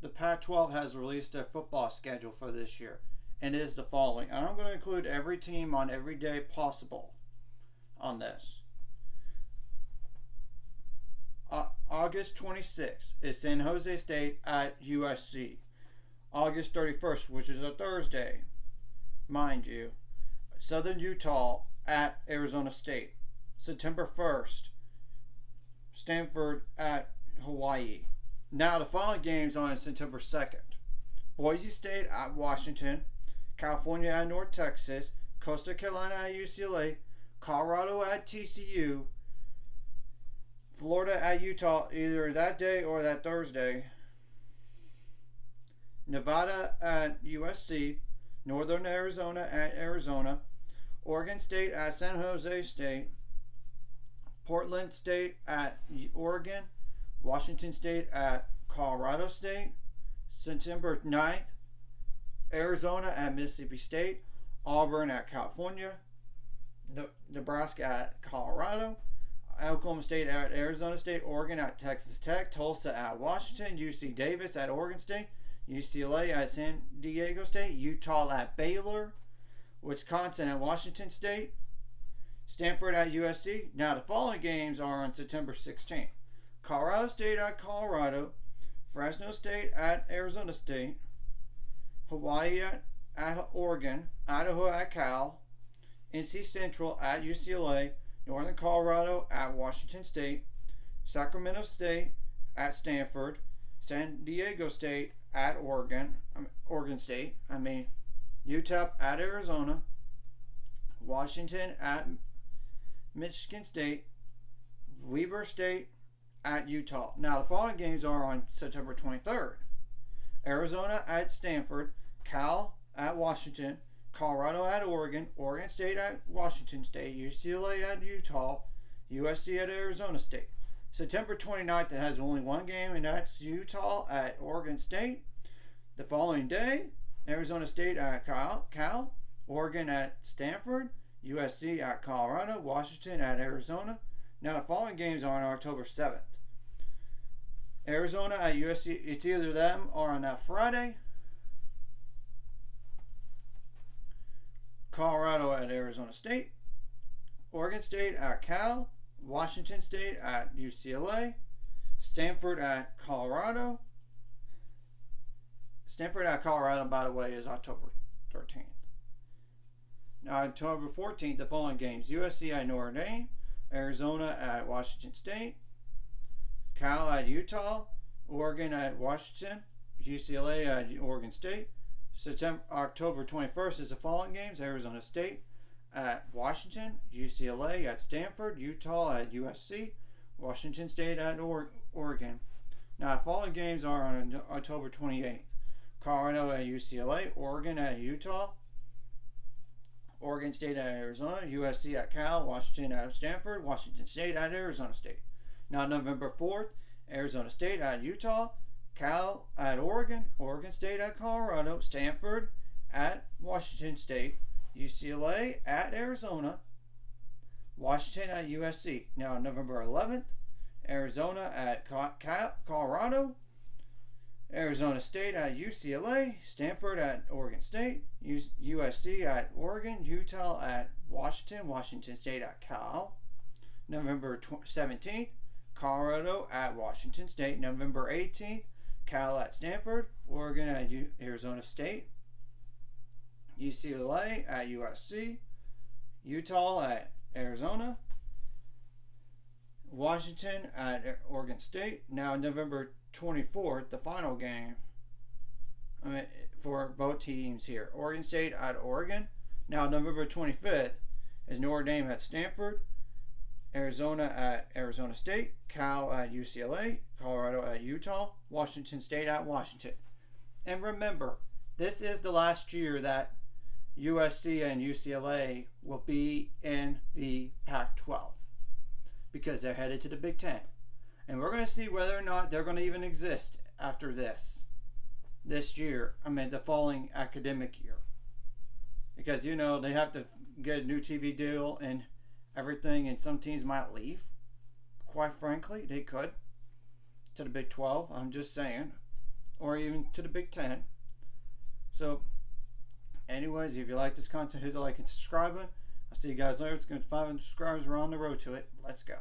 the Pac-12 has released their football schedule for this year, and it is the following. And I'm going to include every team on every day possible on this. August 26th is San Jose State at USC. August 31st, which is a Thursday, mind you, Southern Utah at Arizona State. September 1st, Stanford at Hawaii. Now the following games on September 2nd. Boise State at Washington, California at North Texas, Coastal Carolina at UCLA, Colorado at TCU, Florida at Utah either that day or that Thursday, Nevada at USC, Northern Arizona at Arizona, Oregon State at San Jose State, Portland State at Oregon, Washington State at Colorado State, September 9th, Arizona at Mississippi State, Auburn at California, Nebraska at Colorado, Oklahoma State at Arizona State, Oregon at Texas Tech, Tulsa at Washington, UC Davis at Oregon State, UCLA at San Diego State, Utah at Baylor, Wisconsin at Washington State, Stanford at USC. Now the following games are on September 16th. Colorado State at Colorado, Fresno State at Arizona State, Hawaii at Oregon, Idaho at Cal, NC Central at UCLA, Northern Colorado at Washington State, Sacramento State at Stanford, San Diego State at Oregon State, UTEP at Arizona, Washington at Michigan State, Weber State at Utah. Now the following games are on September 23rd. Arizona at Stanford, Cal at Washington, Colorado at Oregon, Oregon State at Washington State, UCLA at Utah, USC at Arizona State. September 29th, it has only one game, and that's Utah at Oregon State. The following day, Arizona State at Cal, Oregon at Stanford, USC at Colorado, Washington at Arizona. Now the following games are on October 7th. Arizona at USC, it's either them or on that Friday. Colorado at Arizona State, Oregon State at Cal, Washington State at UCLA, Stanford at Colorado. Stanford at Colorado, by the way, is October 13th. Now, October 14th, the following games: USC at Notre Dame, Arizona at Washington State, Cal at Utah, Oregon at Washington, UCLA at Oregon State. October 21st is the following games: Arizona State at Washington, UCLA at Stanford, Utah at USC, Washington State at Oregon. Now, the following games are on October 28th: Colorado at UCLA, Oregon at Utah, Oregon State at Arizona, USC at Cal, Washington at Stanford, Washington State at Arizona State. Now, November 4th, Arizona State at Utah, Cal at Oregon, Oregon State at Colorado, Stanford at Washington State, UCLA at Arizona, Washington at USC. Now, November 11th, Arizona at Colorado, Arizona State at UCLA, Stanford at Oregon State, USC at Oregon, Utah at Washington, Washington State at Cal. November 17th, Colorado at Washington State. November 18th, Cal at Stanford, Oregon at Arizona State, UCLA at USC, Utah at Arizona, Washington at Oregon State. Now, November 24th, the final game for both teams here: Oregon State at Oregon. Now, November 25th is Notre Dame at Stanford, Arizona at Arizona State, Cal at UCLA, Colorado at Utah, Washington State at Washington. And remember, this is the last year that USC and UCLA will be in the Pac-12 because they're headed to the Big Ten. And we're going to see whether or not they're going to even exist after this year, the following academic year. Because, they have to get a new TV deal and everything, and some teams might leave. Quite frankly, they could to the Big 12. I'm just saying. or even to the Big Ten. So, anyways, if you like this content, hit the like and subscribe button. I'll see you guys later. It's going to 500 subscribers. We're on the road to it. Let's go.